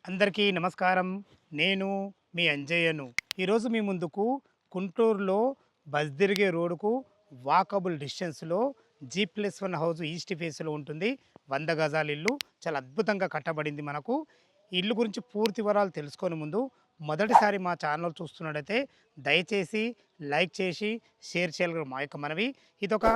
అందరికీ నమస్కారం. నేను మీ అంజయ్యను. ఈరోజు మీ ముందుకు గుంటూరులో బస్ తిరిగే రోడ్డుకు వాకబుల్ డిస్టెన్స్‌లో G+1 హౌస్ ఈస్ట్ ఫేస్‌లో ఉంటుంది. 100 గజాల ఇల్లు. చాలా అద్భుతంగా కట్టబడింది మనకు. ఈ ఇల్లు గురించి పూర్తి వివరాలు తెలుసుకొనే ముందు మొదటిసారి మా ఛానల్ చూస్తున్నట్టయితే దయచేసి లైక్ చేసి షేర్ చేయాలని మా యొక్క మనవి. ఇదొక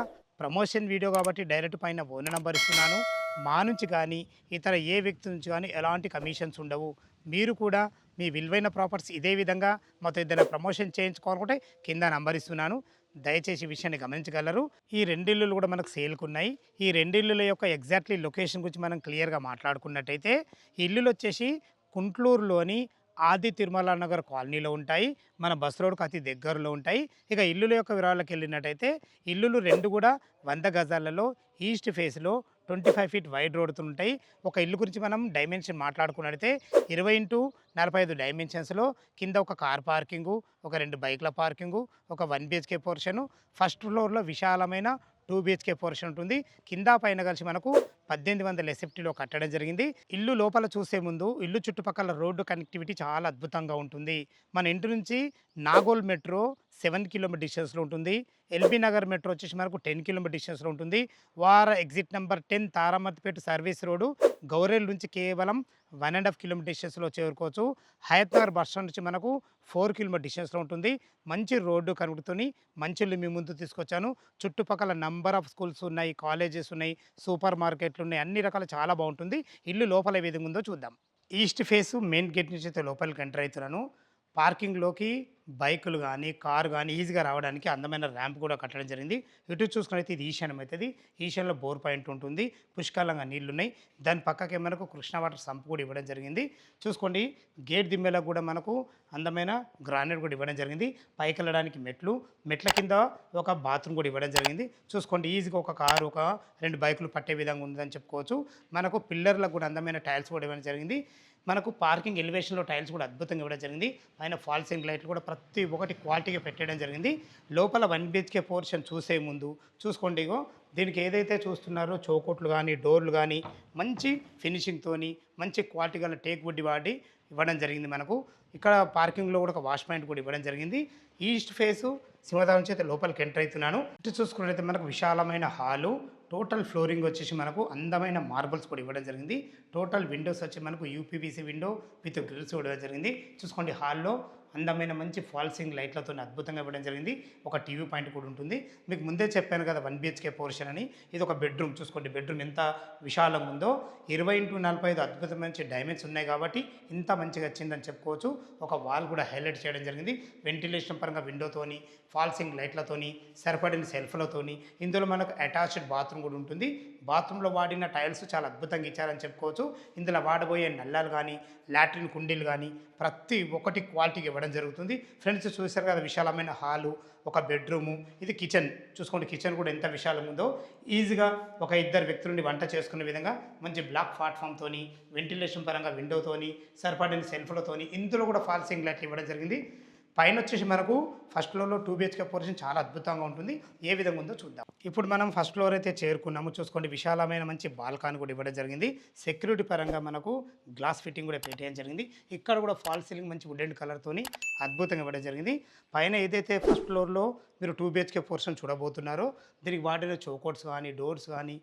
ప్రమోషన్ వీడియో కాబట్టి డైరెక్ట్ పైన ఫోన్ నంబర్ ఇస్తున్నాను. మా నుంచి కానీ ఇతర ఏ వ్యక్తి నుంచి కానీ ఎలాంటి కమిషన్స్ ఉండవు. మీరు కూడా మీ విలువైన ప్రాపర్టీస్ ఇదే విధంగా మాతో ఏదైనా ప్రమోషన్ చేయించుకోవాలనుకుంటే కింద నంబర్ ఇస్తున్నాను. దయచేసి ఈ విషయాన్ని గమనించగలరు. ఈ 2 ఇల్లులు కూడా మనకు సేల్‌కున్నాయి. ఈ 2 ఇల్లుల యొక్క ఎగ్జాక్ట్‌లీ లొకేషన్ గురించి మనం క్లియర్‌గా మాట్లాడుకున్నట్టయితే ఈ ఇల్లులొచ్చేసి గుంట్లూరులోని ఆది తిరుమల నగర్ కాలనీలో ఉంటాయి. మన బస్ రోడ్‌కి అతి దగ్గరలో ఉంటాయి. ఇక ఇల్లుల యొక్క వివరాలకెళ్ళినట్టయితే ఇల్లులు 2 కూడా 100 గజాలలో ఈస్ట్ ఫేస్‌లో 25 ఫీట్ వైడ్ రోడ్‌తో ఉంటాయి. ఒక ఇల్లు గురించి మనం డైమెన్షన్ మాట్లాడుకున్నట్టయితే 20x45 డైమెన్షన్స్‌లో కింద ఒక కార్ పార్కింగు, ఒక 2 బైక్‌ల పార్కింగు, ఒక 1 బీహెచ్‌కే పోర్షను, ఫస్ట్ ఫ్లోర్‌లో విశాలమైన 2 బీహెచ్‌కే పోర్షన్ ఉంటుంది. కింద పైన కలిసి మనకు 1800 ఎస్ఎఫ్టీలో కట్టడం జరిగింది. ఇల్లు లోపల చూసే ముందు ఇల్లు చుట్టుపక్కల రోడ్డు కనెక్టివిటీ చాలా అద్భుతంగా ఉంటుంది. మన ఇంటి నుంచి నాగోల్ మెట్రో 7 కిలోమీటర్ డిస్టెన్స్‌లో ఉంటుంది. ఎల్బీ నగర్ మెట్రో వచ్చేసి మనకు 10 కిలోమీటర్ డిస్టెన్స్‌లో ఉంటుంది. వార exit number 10 Taramatipet service road Gowrelly నుంచి కేవలం 1½ కిలోమీటర్ డిస్టెన్స్‌లో చేరుకోవచ్చు. హయత్ నగర్ బస్ స్టాండ్ నుంచి మనకు 4 కిలోమీటర్ డిస్టెన్స్‌లో ఉంటుంది. మంచి రోడ్డు కనుకతోని మంచి ఇల్లు మీ ముందు తీసుకొచ్చాను. చుట్టుపక్కల నంబర్ ఆఫ్ స్కూల్స్ ఉన్నాయి, కాలేజెస్ ఉన్నాయి, సూపర్ మార్కెట్లు ఉన్నాయి. అన్ని రకాల చాలా బాగుంటుంది. ఇల్లు లోపల ఏ విధంగా ఉందో చూద్దాం. ఈస్ట్ ఫేసు మెయిన్ గేట్ నుంచి అయితే లోపలికి ఎంటర్ అవుతున్నాను. పార్కింగ్‌లోకి బైకులు గానీ, కారు గానీ ఈజీగా రావడానికి అందమైన ర్యాంప్ కూడా కట్టడం జరిగింది. ఇటు చూసుకున్నైతే ఇది ఈశాన్యం అయితది. ఈశాన్యంలో బోర్ పాయింట్ ఉంటుంది. పుష్కలంగా నీళ్లున్నాయి. దాని పక్కకే మనకు కృష్ణా వాటర్ సంప్ కూడా ఇవ్వడం జరిగింది. చూసుకోండి గేట్ దిమ్మేలా కూడా మనకు అందమైన గ్రానైట్ కూడా ఇవ్వడం జరిగింది. పైకెళ్ళడానికి మెట్లు, మెట్ల కింద ఒక బాత్రూమ్ కూడా ఇవ్వడం జరిగింది. చూసుకోండి ఈజీగా ఒక కారు, ఒక 2 బైకులు పట్టే విధంగా ఉందని చెప్పుకోవచ్చు. మనకు పిల్లర్లకు కూడా అందమైన టైల్స్ కూడా ఇవ్వడం జరిగింది. మనకు పార్కింగ్ ఎలివేషన్‌లో టైల్స్ కూడా అద్భుతంగా ఇవ్వడం జరిగింది. పైన ఫాల్ సీలింగ్ లైట్లు కూడా ప్రతి ఒక్కటి క్వాలిటీగా పెట్టడం జరిగింది. లోపల 1 బీహెచ్‌కే పోర్షన్ చూసే ముందు చూసుకోండి ఇగో దీనికి ఏదైతే చూస్తున్నారో చౌకోట్లు గానీ, డోర్లు గానీ మంచి ఫినిషింగ్‌తోని మంచి క్వాలిటీ గల టేక్ వుడ్ వాడి ఇవ్వడం జరిగింది మనకు. ఇక్కడ పార్కింగ్‌లో కూడా ఒక వాష్ పాయింట్ కూడా ఇవ్వడం జరిగింది. ఈస్ట్ ఫేసు సింహద్వారం నుంచి అయితే లోపలికి ఎంటర్ అవుతున్నాను. ఇటు చూసుకున్నట్లయితే మనకు విశాలమైన హాలు, టోటల్ ఫ్లోరింగ్ వచ్చేసి మనకు అందమైన మార్బల్స్ కూడా ఇవ్వడం జరిగింది. టోటల్ విండోస్ వచ్చి మనకు యూపీవీసీ విండో విత్ గ్రిల్స్ ఇవ్వడం జరిగింది. చూసుకోండి హాల్లో అందమైన మంచి ఫాల్ సీలింగ్ లైట్లతో అద్భుతంగా ఇవ్వడం జరిగింది. ఒక టీవీ పాయింట్ కూడా ఉంటుంది. మీకు ముందే చెప్పాను కదా 1 బీహెచ్‌కే పోర్షన్ అని. ఇది ఒక బెడ్రూమ్ చూసుకోండి. బెడ్రూమ్ ఎంత విశాలంగా ఉందో 20x45 అద్భుతమైన డైమెన్షన్స్ ఉన్నాయి కాబట్టి ఇంత మంచిగా వచ్చిందని చెప్పుకోవచ్చు. ఒక వాల్ కూడా హైలైట్ చేయడం జరిగింది. వెంటిలేషన్ పరంగా విండోతోని, ఫాల్ సీలింగ్ లైట్లతోని, సరిపడిన సెల్ఫ్‌లతోని, ఇందులో మనకు అటాచ్డ్ బాత్రూమ్ కూడా ఉంటుంది. బాత్రూంలో వాడిన టైల్స్ చాలా అద్భుతంగా ఇచ్చారని చెప్పుకోవచ్చు. ఇందులో వాడబోయే నల్లాలు కానీ, లాట్రిన్ కుండీలు కానీ ప్రతి ఒక్కటి క్వాలిటీగా ఇవ్వడం జరుగుతుంది. ఫ్రెండ్స్ చూశారు కదా విశాలమైన హాలు, ఒక బెడ్రూము, ఇది కిచెన్ చూసుకోండి. కిచెన్ కూడా ఎంత విశాలంగా ఉందో ఈజీగా ఒక 2 వ్యక్తులని వంట చేసుకునే విధంగా మంచి బ్లాక్ ప్లాట్ఫామ్‌తోని, వెంటిలేషన్ పరంగా విండోతోని, సరిపడిన సెల్ఫ్‌లతోని ఇందులో కూడా ఫాల్ సీలింగ్ లైట్లు ఇవ్వడం జరిగింది. పైన వచ్చేసి మనకు ఫస్ట్ ఫ్లోర్‌లో 2 బీహెచ్‌కే పోర్షన్ చాలా అద్భుతంగా ఉంటుంది. ఏ విధంగా ఉందో చూద్దాం. ఇప్పుడు మనం ఫస్ట్ ఫ్లోర్ అయితే చేరుకున్నాము. చూసుకోండి విశాలమైన మంచి బాల్కానీ కూడా ఇవ్వడం జరిగింది. సెక్యూరిటీ పరంగా మనకు గ్లాస్ ఫిట్టింగ్ కూడా పెట్టేయడం జరిగింది. ఇక్కడ కూడా ఫాల్ సీలింగ్ మంచి వుడెన్ కలర్‌తోని అద్భుతంగా ఇవ్వడం జరిగింది. పైన ఏదైతే ఫస్ట్ ఫ్లోర్‌లో మీరు 2 బీహెచ్‌కే పోర్షన్ చూడబోతున్నారో దీనికి వాడిన చౌకోట్స్ కానీ, డోర్స్ కానీ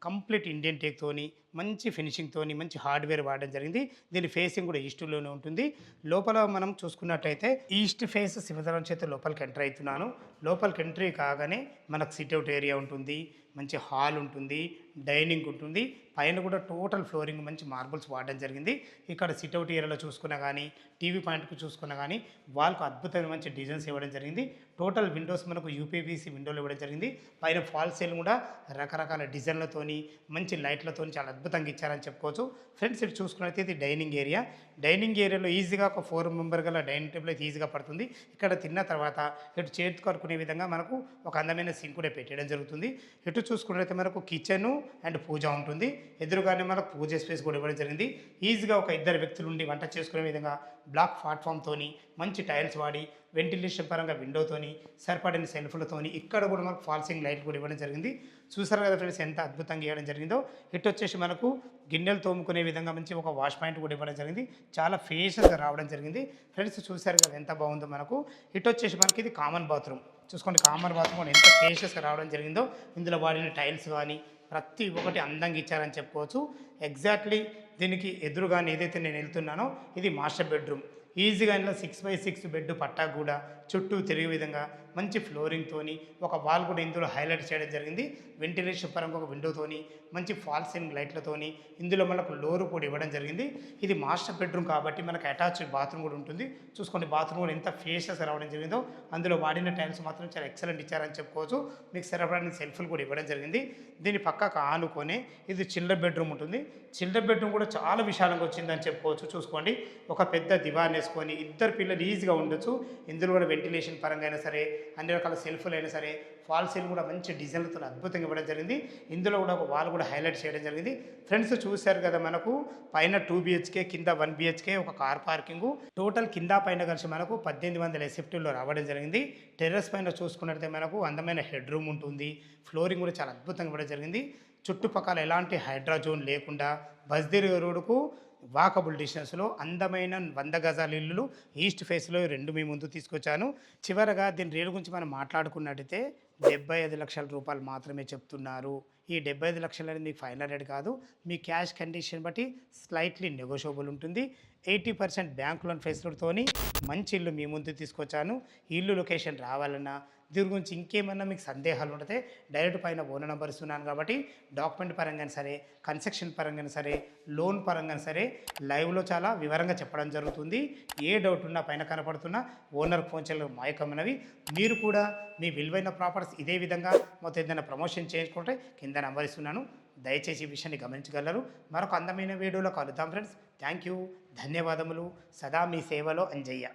కంప్లీట్ ఇండియన్ టేక్‌తోని మంచి ఫినిషింగ్‌తోని మంచి హార్డ్‌వేర్ వాడడం జరిగింది. దీని ఫేసింగ్ కూడా ఈస్ట్‌లోనే ఉంటుంది. లోపల మనం చూసుకున్నట్టయితే ఈస్ట్ ఫేస్ సింహద్వారం చేత లోపలికి ఎంటర్ అవుతున్నాను. లోపలికి ఎంట్రీ కాగానే మనకు సిట్అవుట్ ఏరియా ఉంటుంది. మంచి హాల్ ఉంటుంది. డైనింగ్ ఉంటుంది. పైన కూడా టోటల్ ఫ్లోరింగ్ మంచి మార్బుల్స్ వాడడం జరిగింది. ఇక్కడ సిట్అవుట్ ఏరియాలో చూసుకున్నా కానీ, టీవీ పాయింట్‌కి చూసుకున్నా కానీ వాల్‌కు అద్భుతమైన మంచి డిజైన్స్ ఇవ్వడం జరిగింది. టోటల్ విండోస్ మనకు యూపీవీసీ విండోలు ఇవ్వడం జరిగింది. పైన ఫాల్ సీలింగ్ కూడా రకరకాల డిజైన్లతోని మంచి లైట్లతోని చాలా అద్భుతంగా ఇచ్చారని చెప్పుకోవచ్చు. ఫ్రెండ్స్ ఇటు చూసుకున్నట్లయితే ఇది డైనింగ్ ఏరియా. డైనింగ్ ఏరియాలో ఈజీగా ఒక 4 మెంబర్ గల డైనింగ్ టేబుల్ అయితే ఈజీగా పడుతుంది. ఇక్కడ తిన్న తర్వాత ఇటు చేతి కడుక్కునే విధంగా మనకు ఒక అందమైన సింక్ కూడా పెట్టడం జరుగుతుంది. ఇటు చూసుకున్నట్లయితే మనకు కిచెను అండ్ పూజ ఉంటుంది. ఎదురుగానే మనకు పూజ స్పేస్ కూడా ఇవ్వడం జరిగింది. ఈజీగా ఒక 2 వ్యక్తులు ఉండి వంట చేసుకునే విధంగా బ్లాక్ ప్లాట్ఫామ్తోని మంచి టైల్స్ వాడి వెంటిలేషన్ పరంగా విండోతోని సరిపడిన సెల్ఫ్లతోని ఇక్కడ కూడా మనకు ఫాల్సింగ్ లైట్ కూడా ఇవ్వడం జరిగింది. చూసారు కదా ఫ్రెండ్స్ ఎంత అద్భుతంగా ఇవ్వడం జరిగిందో. ఇటు వచ్చేసి మనకు గిన్నెలు తోముకునే విధంగా మంచి ఒక వాష్ పాయింట్ కూడా ఇవ్వడం జరిగింది. చాలా ఫేషియస్గా రావడం జరిగింది. ఫ్రెండ్స్ చూసారు కదా ఎంత బాగుందో మనకు. ఇటు వచ్చేసి మనకి ఇది కామన్ బాత్రూమ్. చూసుకోండి కామన్ బాత్రూమ్ కూడా ఎంత ఫేషియస్గా రావడం జరిగిందో. ఇందులో వాడిన టైల్స్ కానీ ప్రతి ఒక్కటి అందంగా ఇచ్చారని చెప్పుకోవచ్చు. ఎగ్జాక్ట్లీ దీనికి ఎదురుగానే ఏదైతే నేను వెళ్తున్నానో ఇది మాస్టర్ బెడ్రూమ్. ఈజీగా ఇంట్లో 6x6 బెడ్ పట్టా కూడా చుట్టూ తిరిగే విధంగా మంచి ఫ్లోరింగ్తోని ఒక వాల్ కూడా ఇందులో హైలైట్ చేయడం జరిగింది. వెంటిలేషన్ పరంగా ఒక విండోతోని మంచి ఫాల్ సీలింగ్ లైట్లతోని ఇందులో మనకు లోరు కూడా ఇవ్వడం జరిగింది. ఇది మాస్టర్ బెడ్రూమ్ కాబట్టి మనకు అటాచ్డ్ బాత్రూమ్ కూడా ఉంటుంది. చూసుకోండి బాత్రూమ్ కూడా ఎంత ఫేషియస్ రావడం జరిగిందో. అందులో వాడిన టైల్స్ మాత్రం చాలా ఎక్సలెంట్ ఇచ్చారని చెప్పుకోవచ్చు. మీకు సరిపడని సెల్ఫ్లు కూడా ఇవ్వడం జరిగింది. దీని పక్కకు ఆనుకొని ఇది చిల్డ్రన్ బెడ్రూమ్ ఉంటుంది. చిల్డ్రన్ బెడ్రూమ్ కూడా చాలా విశాలంగా వచ్చిందని చెప్పుకోవచ్చు. చూసుకోండి ఒక పెద్ద దివాన్ వేసుకొని ఇద్దరు పిల్లలు ఈజీగా ఉండొచ్చు. ఇందులో కూడా వెంటిలేషన్ పరంగా అయినా సరే అన్ని రకాల సెల్ఫ్లు అయినా సరే ఫాల్ సీల్ కూడా మంచి డిజైన్లతో అద్భుతంగా ఇవ్వడం జరిగింది. ఇందులో కూడా ఒక వాల్ కూడా హైలైట్ చేయడం జరిగింది. ఫ్రెండ్స్ చూశారు కదా మనకు పైన 2 BHK కింద 1 BHK ఒక కార్ పార్కింగ్ టోటల్ కింద పైన కలిసి మనకు 1800 SFTలో రావడం జరిగింది. టెర్రస్ పైన చూసుకున్నట్లయితే మనకు అందమైన హెడ్ రూమ్ ఉంటుంది. ఫ్లోరింగ్ కూడా చాలా అద్భుతంగా ఇవ్వడం జరిగింది. చుట్టుపక్కల ఎలాంటి హైడ్రా జోన్ లేకుండా బస్దిర్ రోడ్డుకు వాకబుల్ డిస్టెన్స్లో అందమైన 100 గజాల ఇల్లులు ఈస్ట్ ఫేస్లో 2 మీ ముందు తీసుకొచ్చాను. చివరగా దీని రేటు గురించి మనం మాట్లాడుకున్నట్టయితే 75 లక్షల రూపాయలు మాత్రమే చెప్తున్నారు. ఈ 75 లక్షలు అనేది మీకు ఫైనల్ రేట్ కాదు. మీ క్యాష్ కండిషన్ బట్టి స్లైట్లీ నెగోషియబుల్ ఉంటుంది. 80% బ్యాంక్ లోన్ ఫెసిలిటీతోని మంచి ఇల్లు మీ ముందు తీసుకొచ్చాను. ఇల్లు లొకేషన్ రావాలన్నా దీని గురించి ఇంకేమన్నా మీకు సందేహాలు ఉంటే డైరెక్ట్ పైన ఓనర్ నెంబర్ ఇస్తున్నాను కాబట్టి డాక్యుమెంట్ పరంగా సరే కన్స్ట్రక్షన్ పరంగా సరే లోన్ పరంగా సరే లైవ్లో చాలా వివరంగా చెప్పడం జరుగుతుంది. ఏ డౌట్ ఉన్నా పైన కనపడుతున్న ఓనర్ ఫోన్ చేయడం మాయకమైనవి. మీరు కూడా మీ విలువైన ప్రాపర్టీస్ ఇదే విధంగా మొత్తం ఏదైనా ప్రమోషన్ చేయించుకుంటే కింద నెంబర్ ఇస్తున్నాను. దయచేసి ఈ విషయాన్ని గమనించగలరు. మరొక అందమైన వీడియోలో కలుద్దాం ఫ్రెండ్స్. Thank you. ధన్యవాదములు. సదా మీ సేవలో అంజయ్య.